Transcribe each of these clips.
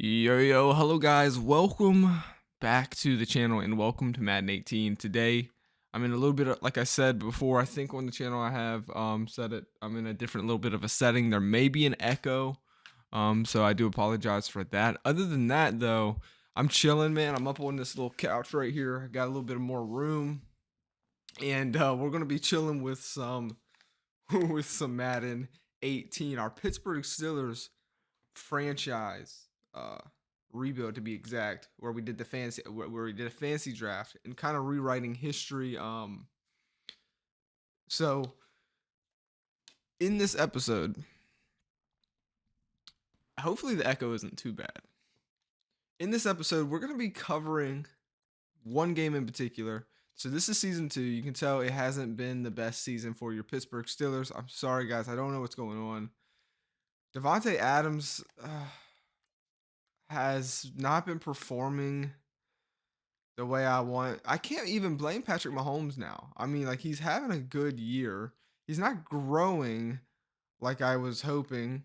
Hello guys, welcome back to the channel and welcome to Madden 18. Today, I'm in a little bit of, like I said before, I think on the channel I have said it, I'm in a different little bit of a setting. There may be an echo, so I do apologize for that. Other than that though, I'm chilling, man. I'm up on this little couch right here. I got a little bit more room, and we're gonna be chilling with some with some Madden 18. Our Pittsburgh Steelers franchise rebuild, to be exact, where we did the fancy where we did a fancy draft and kind of rewriting history. So in this episode, hopefully the echo isn't too bad. In this episode, we're going to be covering one game in particular. So this is season 2. You can tell it hasn't been the best season for your Pittsburgh Steelers. I'm sorry, guys. I don't know what's going on. Davante Adams has not been performing the way I want. I can't even blame Patrick Mahomes now. I mean, like, he's having a good year. He's not growing like I was hoping.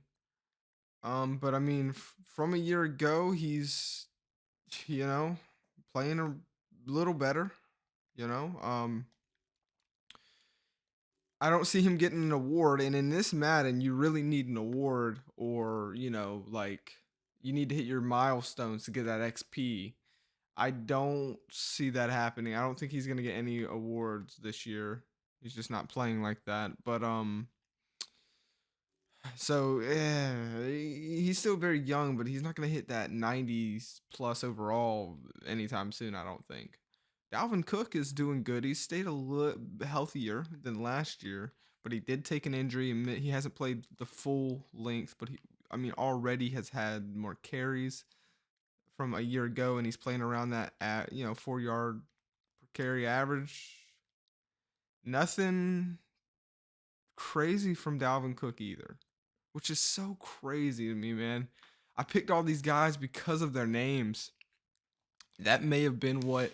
But I mean, from a year ago, he's, you know, playing a little better, you know. I don't see him getting an award, and in this Madden, you really need an award, or, like, you need to hit your milestones to get that XP. I don't see that happening. I don't think he's gonna get any awards this year. He's just not playing like that. But so he's still very young, but he's not gonna hit that 90s plus overall anytime soon. I don't think. Dalvin Cook is doing good. He's stayed a little healthier than last year, but he did take an injury and he hasn't played the full length. But I mean, already has had more carries from a year ago, and he's playing around that at 4 yard per carry average. Nothing crazy from Dalvin Cook either, which is so crazy to me, man. I picked all these guys because of their names. That may have been what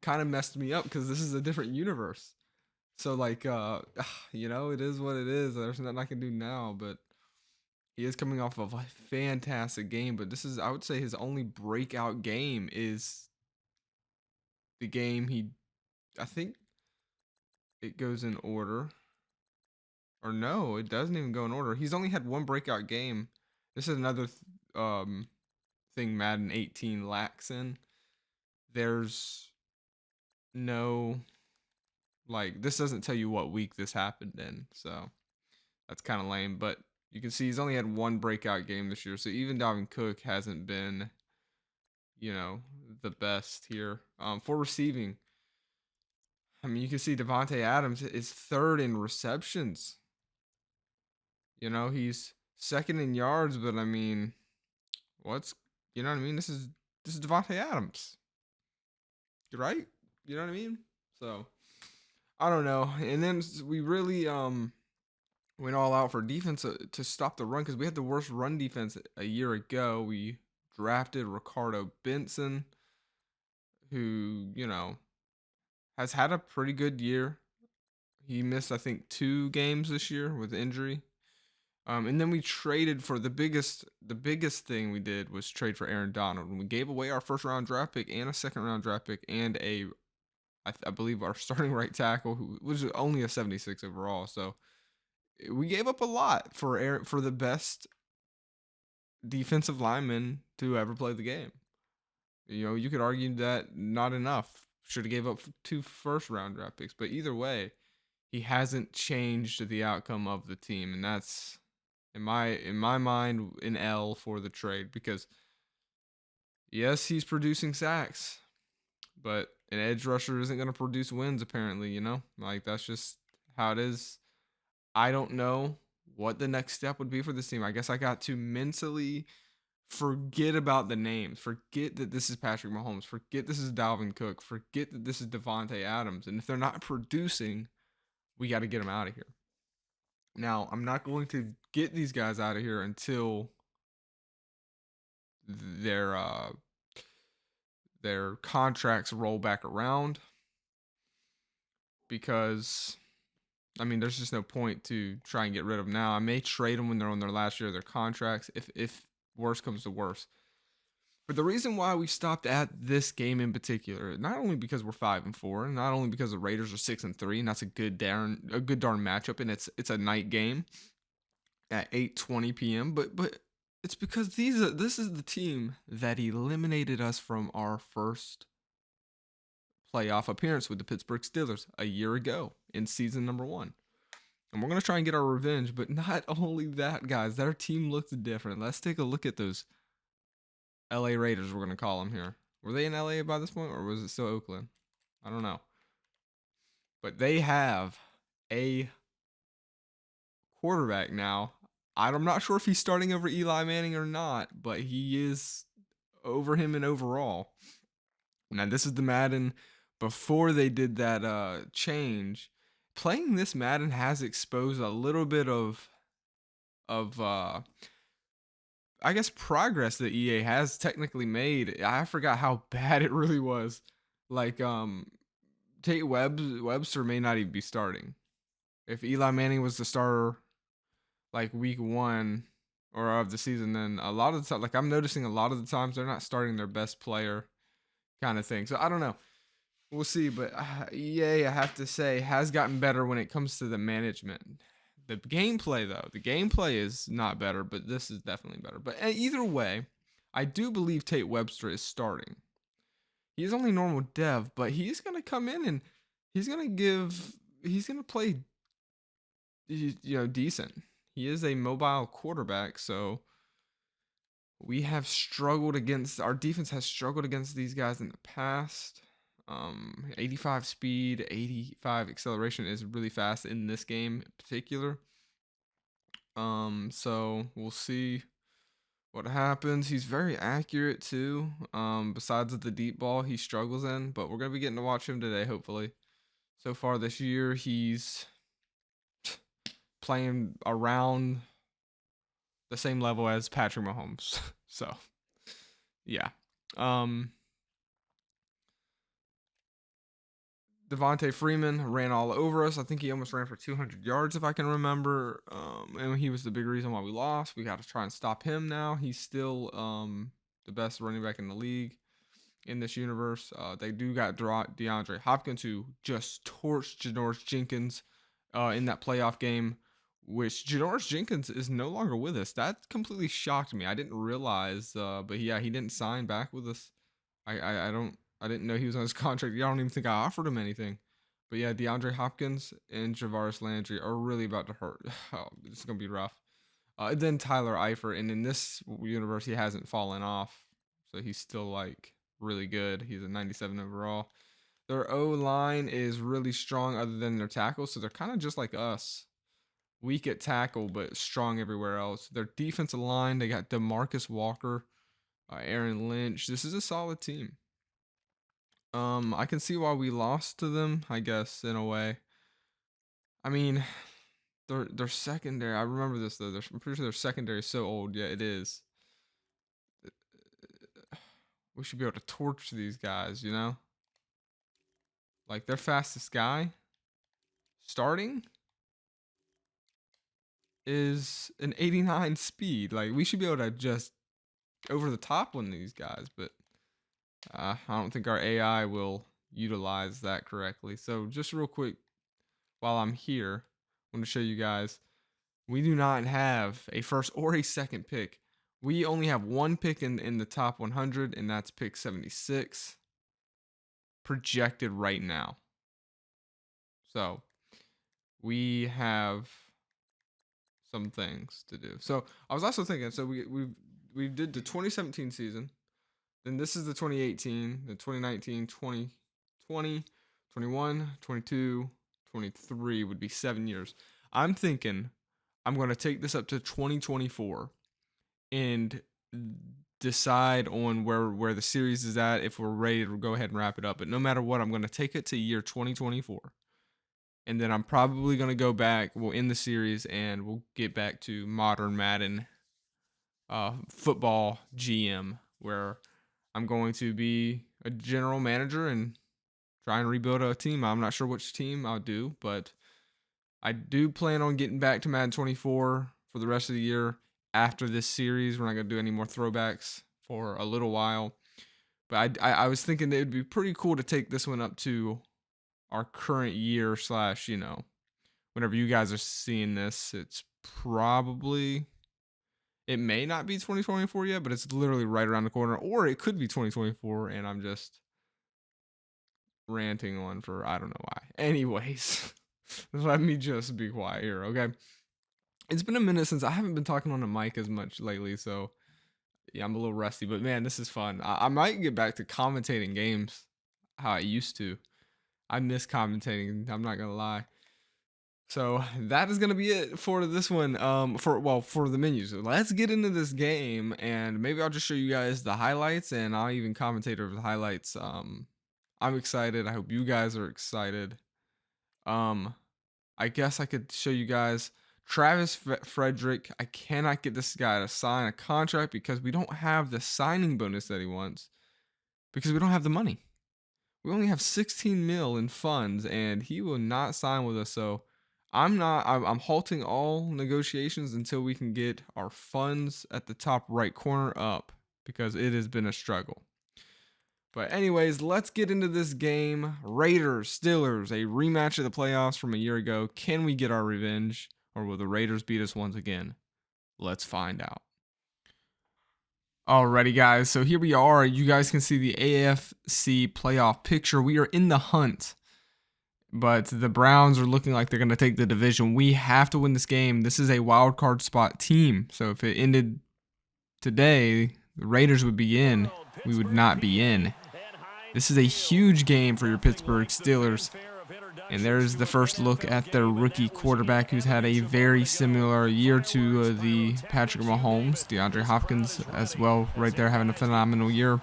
kind of messed me up, because this is a different universe. So like it is what it is. There's nothing I can do now, but he is coming off of a fantastic game. But this is, I would say, his only breakout game is the game I think it goes in order. Or no, it doesn't even go in order. He's only had one breakout game. This is another thing Madden 18 lacks in. There's no, like, this doesn't tell you what week this happened in. So that's kind of lame. But you can see he's only had one breakout game this year. So even Dalvin Cook hasn't been, the best here. For receiving, I mean, you can see Davante Adams is third in receptions. He's second in yards, but I mean, you know what I mean? This is Davante Adams, right? You know what I mean? So I don't know. And then we really went all out for defense to stop the run, because we had the worst run defense a year ago. We drafted Ricardo Benson, who has had a pretty good year. He missed, I think, 2 games this year with injury. And then we traded for the biggest thing we did was trade for Aaron Donald. And we gave away our first round draft pick and a second round draft pick and I believe our starting right tackle, who was only a 76 overall. So we gave up a lot for the best defensive lineman to ever play the game. You could argue that not enough. Should have gave up 2 first round draft picks, but either way, he hasn't changed the outcome of the team, and that's, in my mind, an L for the trade, because yes, he's producing sacks, but an edge rusher isn't going to produce wins, apparently. Like, that's just how it is. I don't know what the next step would be for this team. I guess I got to mentally forget about the names. Forget that this is Patrick Mahomes. Forget this is Dalvin Cook. Forget that this is Davante Adams. And if they're not producing, we got to get them out of here. Now, I'm not going to get these guys out of here until their contracts roll back around, because I mean, there's just no point to try and get rid of them now. I may trade them when they're on their last year of their contracts, if worse comes to worse. But the reason why we stopped at this game in particular, not only because we're 5-4, and not only because the Raiders are 6-3, and that's a good darn matchup, and it's a night game at 8:20 p.m. But it's because this is the team that eliminated us from our first playoff appearance with the Pittsburgh Steelers a year ago in season number 1. And we're going to try and get our revenge, but not only that, guys, their team looks different. Let's take a look at those LA Raiders, we're going to call them here. Were they in LA by this point, or was it still Oakland? I don't know. But they have a quarterback now. I'm not sure if he's starting over Eli Manning or not, but he is over him in overall. Now, this is the Madden before they did that change. Playing this Madden has exposed a little bit of I guess progress that EA has technically made. I forgot how bad it really was. Like Tate Webster may not even be starting. If Eli Manning was the starter like week 1 or of the season, then a lot of the time, like I'm noticing a lot of the times they're not starting their best player kind of thing. So I don't know. We'll see, but EA, I have to say, has gotten better when it comes to the management. The gameplay, though, the gameplay is not better, but this is definitely better. But either way, I do believe Tate Webster is starting. He is only normal dev, but he's going to come in and he's going to play, decent. He is a mobile quarterback, so we have struggled against, our defense has struggled against these guys in the past. 85 speed, 85 acceleration is really fast in this game in particular. So we'll see what happens. He's very accurate too. Besides the deep ball he struggles in, but we're gonna be getting to watch him today, hopefully. So far this year, he's playing around the same level as Patrick Mahomes. So, yeah. Devontae Freeman ran all over us. I think he almost ran for 200 yards, if I can remember. And he was the big reason why we lost. We got to try and stop him now. He's still the best running back in the league in this universe. They do got DeAndre Hopkins, who just torched Janoris Jenkins in that playoff game, which Janoris Jenkins is no longer with us. That completely shocked me. I didn't realize, but yeah, he didn't sign back with us. I didn't know he was on his contract. I don't even think I offered him anything. But yeah, DeAndre Hopkins and Javaris Landry are really about to hurt. Oh, it's going to be rough. And then Tyler Eifert. And in this universe, he hasn't fallen off. So he's still like really good. He's a 97 overall. Their O-line is really strong other than their tackles. So they're kind of just like us. Weak at tackle, but strong everywhere else. Their defensive line, they got DeMarcus Walker, Aaron Lynch. This is a solid team. I can see why we lost to them, I guess, in a way. I mean, their secondary. I remember this though. I'm pretty sure their secondary is so old. Yeah, it is. We should be able to torch these guys, Like their fastest guy starting is an 89 speed. Like we should be able to just over the top one of these guys, but I don't think our AI will utilize that correctly. So just real quick, while I'm here, I want to show you guys, we do not have a first or a second pick. We only have one pick in the top 100, and that's pick 76 projected right now. So we have some things to do. So I was also thinking, so we did the 2017 season. Then this is the 2018, the 2019, 2020, 21, 22, 23 would be 7 years. I'm thinking I'm going to take this up to 2024 and decide on where the series is at, if we're ready to go ahead and wrap it up. But no matter what, I'm going to take it to year 2024. And then I'm probably going to go back, we'll end the series, and we'll get back to modern Madden football GM, where I'm going to be a general manager and try and rebuild a team. I'm not sure which team I'll do, but I do plan on getting back to Madden 24 for the rest of the year after this series. We're not going to do any more throwbacks for a little while. But I was thinking it would be pretty cool to take this one up to our current year slash, whenever you guys are seeing this, it's probably, it may not be 2024 yet, but it's literally right around the corner, or it could be 2024 and I'm just ranting on for I don't know why. Anyways, let me just be quiet here, okay? It's been a minute since I haven't been talking on the mic as much lately, so yeah, I'm a little rusty, but man, this is fun. I might get back to commentating games how I used to. I miss commentating, I'm not gonna lie. So that is gonna be it for this one. For the menus. So let's get into this game, and maybe I'll just show you guys the highlights, and I'll even commentate over the highlights. I'm excited. I hope you guys are excited. I guess I could show you guys Travis Frederick. I cannot get this guy to sign a contract because we don't have the signing bonus that he wants, because we don't have the money. We only have 16 mil in funds, and he will not sign with us. So I'm halting all negotiations until we can get our funds at the top right corner up, because it has been a struggle. But anyways, let's get into this game. Raiders, Steelers, a rematch of the playoffs from a year ago. Can we get our revenge, or will the Raiders beat us once again? Let's find out. Alrighty, guys. So here we are. You guys can see the AFC playoff picture. We are in the hunt, but the Browns are looking like they're going to take the division. We have to win this game. This is a wild card spot team. So if it ended today, the Raiders would be in. We would not be in. This is a huge game for your Pittsburgh Steelers. And there's the first look at their rookie quarterback, who's had a very similar year to the Patrick Mahomes, DeAndre Hopkins as well, right there having a phenomenal year.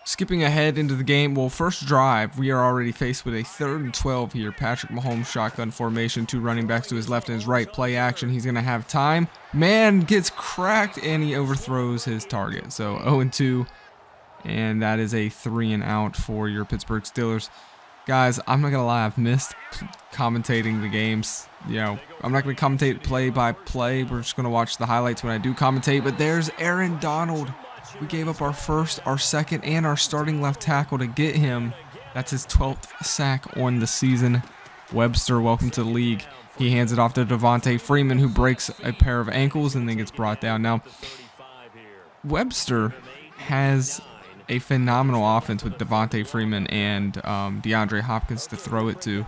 Skipping ahead into the game, well, first drive, we are already faced with a 3rd and 12 here. Patrick Mahomes shotgun formation, 2 running backs to his left and his right. Play action, he's going to have time. Man gets cracked and he overthrows his target. So 0-2, and that is a 3 and out for your Pittsburgh Steelers. Guys, I'm not going to lie, I've missed commentating the games. I'm not going to commentate play by play. We're just going to watch the highlights when I do commentate. But there's Aaron Donald. We gave up our first, our second, and our starting left tackle to get him. That's his 12th sack on the season. Webster, welcome to the league. He hands it off to Devontae Freeman, who breaks a pair of ankles and then gets brought down. Now, Webster has a phenomenal offense with Devontae Freeman and DeAndre Hopkins to throw it to.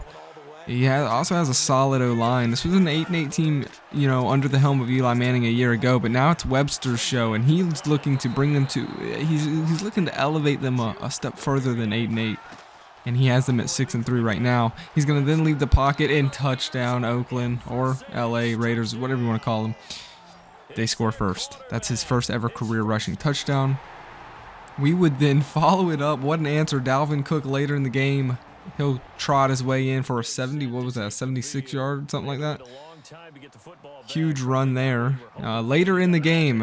He also has a solid O-line. This was an 8-8 team, under the helm of Eli Manning a year ago, but now it's Webster's show, and he's looking to bring them to. He's looking to elevate them a step further than 8-8, and he has them at 6-3 right now. He's going to then leave the pocket and touchdown Oakland or LA Raiders, whatever you want to call them. They score first. That's his first ever career rushing touchdown. We would then follow it up. What an answer. Dalvin Cook later in the game. He'll trot his way in for a 76-yard, something like that. Huge run there. Later in the game,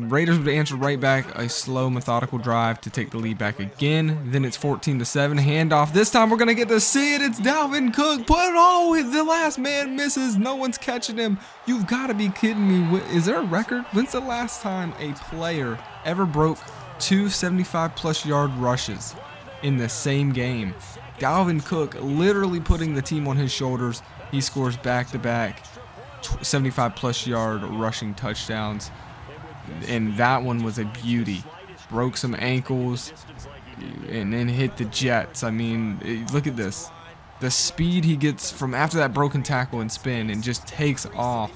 Raiders would answer right back, a slow, methodical drive to take the lead back again. Then it's 14-7. Handoff. This time we're going to get to see it. It's Dalvin Cook. The last man misses. No one's catching him. You've got to be kidding me. Is there a record? When's the last time a player ever broke 2 75-plus yard rushes in the same game? Dalvin Cook literally putting the team on his shoulders. He scores back-to-back 75-plus yard rushing touchdowns, and that one was a beauty. Broke some ankles and then hit the Jets. I mean, look at this. The speed he gets from after that broken tackle and spin and just takes off.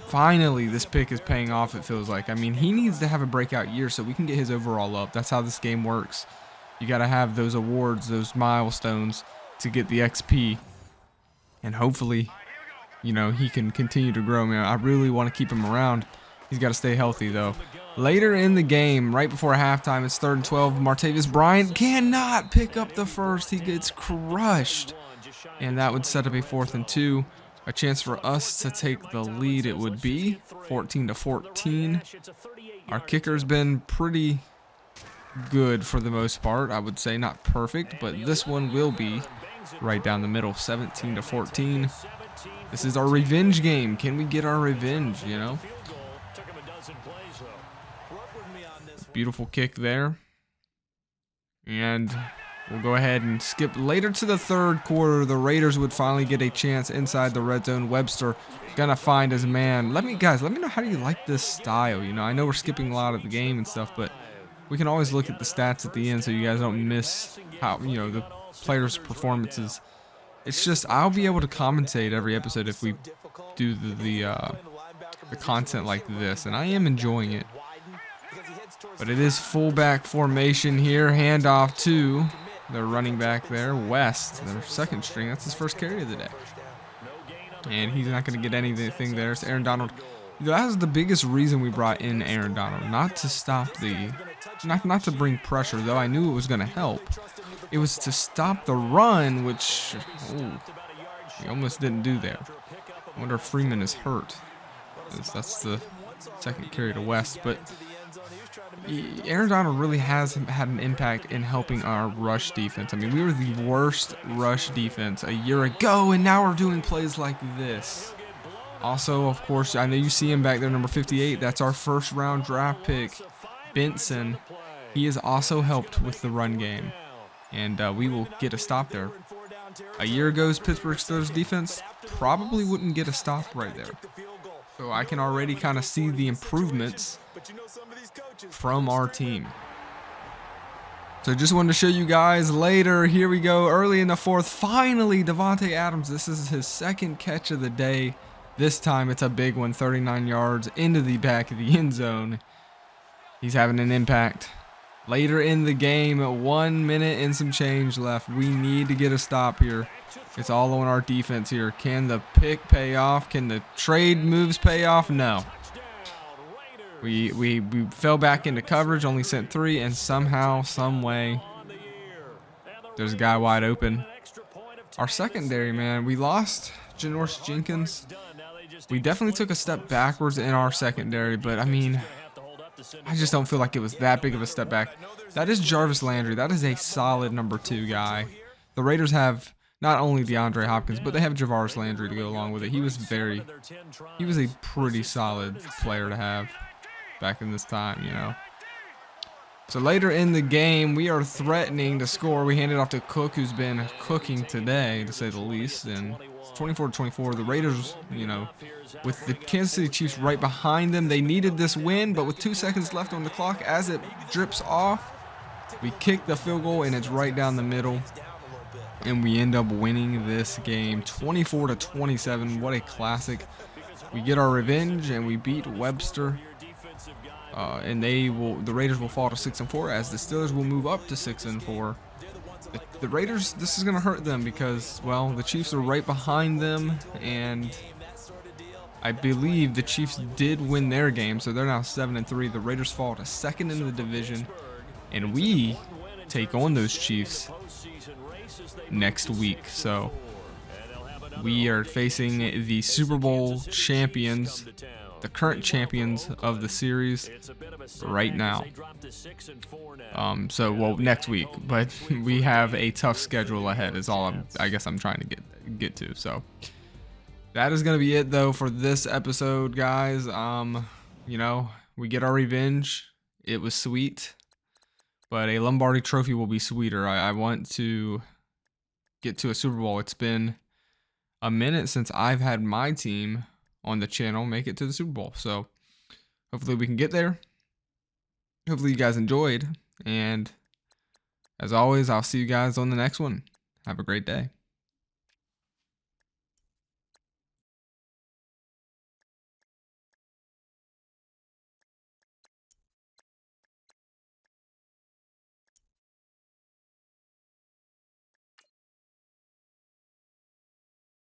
Finally, this pick is paying off, it feels like. I mean, he needs to have a breakout year so we can get his overall up. That's how this game works. You got to have those awards, those milestones to get the XP. And hopefully, he can continue to grow. Man, I really want to keep him around. He's got to stay healthy, though. Later in the game, right before halftime, it's 3rd and 12. Martavis Bryant cannot pick up the first. He gets crushed. And that would set up a 4th and 2. A chance for us to take the lead, it would be 14-14. Our kicker's been pretty good for the most part, I would say. Not perfect, but this one will be right down the middle, 17-14. This is our revenge game. Can we get our revenge, Beautiful kick there. And we'll go ahead and skip later to the third quarter. The Raiders would finally get a chance inside the red zone. Webster gonna find his man. Let me know, how do you like this style? You know, I know we're skipping a lot of the game and stuff, but we can always look at the stats at the end so you guys don't miss how, you know, the players' performances. It's just, I'll be able to commentate every episode if we do the content like this, and I am enjoying it. But it is fullback formation here. Handoff to the running back there, West, their second string. That's his first carry of the day. And he's not going to get anything there. It's Aaron Donald. That was the biggest reason we brought in Aaron Donald. Not to stop not to bring pressure, though I knew it was going to help. It was to stop the run, which, he almost didn't do there. I wonder if Freeman is hurt. That's the second carry to West, but Aaron Donald really has had an impact in helping our rush defense. I mean, we were the worst rush defense a year ago, and now we're doing plays like this. Also, of course, I know you see him back there, number 58. That's our first round draft pick, Benson. He has also helped with the run game, and we will get a stop there. A year ago's Pittsburgh Steelers defense probably wouldn't get a stop right there. So I can already kind of see the improvements from our team. So just wanted to show you guys later. Here we go, early in the fourth. Finally, Davante Adams. This is his second catch of the day. This time it's a big one, 39 yards into the back of the end zone. He's having an impact. Later in the game, 1 minute and some change left. We need to get a stop here. It's all on our defense here. Can the pick pay off? Can the trade moves pay off? No. We fell back into coverage, only sent 3, and somehow, some way, there's a guy wide open. Our secondary, man, we lost Janoris Jenkins. We definitely took a step backwards in our secondary, but I mean, I just don't feel like it was that big of a step back. That is Jarvis Landry. That is a solid number 2 guy. The Raiders have not only DeAndre Hopkins, but they have Jarvis Landry to go along with it. He was a pretty solid player to have back in this time, you know. So later in the game, we are threatening to score. We hand it off to Cook, who's been cooking today, to say the least, and it's 24-24. The Raiders, you know, with the Kansas City Chiefs right behind them, they needed this win, but with 2 seconds left on the clock, as it drips off, we kick the field goal, and it's right down the middle, and we end up winning this game 24-27. What a classic. We get our revenge, and we beat Webster. And the Raiders will fall to 6-4, as the Steelers will move up to 6-4. The Raiders, this is going to hurt them because, well, the Chiefs are right behind them, and I believe the Chiefs did win their game, so they're now 7-3. The Raiders fall to 2nd in the division, and we take on those Chiefs next week. So we are facing the Super Bowl champions, the current champions of the series right now. Well, next week, but we have a tough schedule ahead is all I guess I'm trying to get to. So that is going to be it though for this episode, guys. You know, we get our revenge. It was sweet, but a Lombardi trophy will be sweeter. I want to get to a Super Bowl. It's been a minute since I've had my team on the channel make it to the Super Bowl. So hopefully we can get there. Hopefully you guys enjoyed. And as always, I'll see you guys on the next one. Have a great day.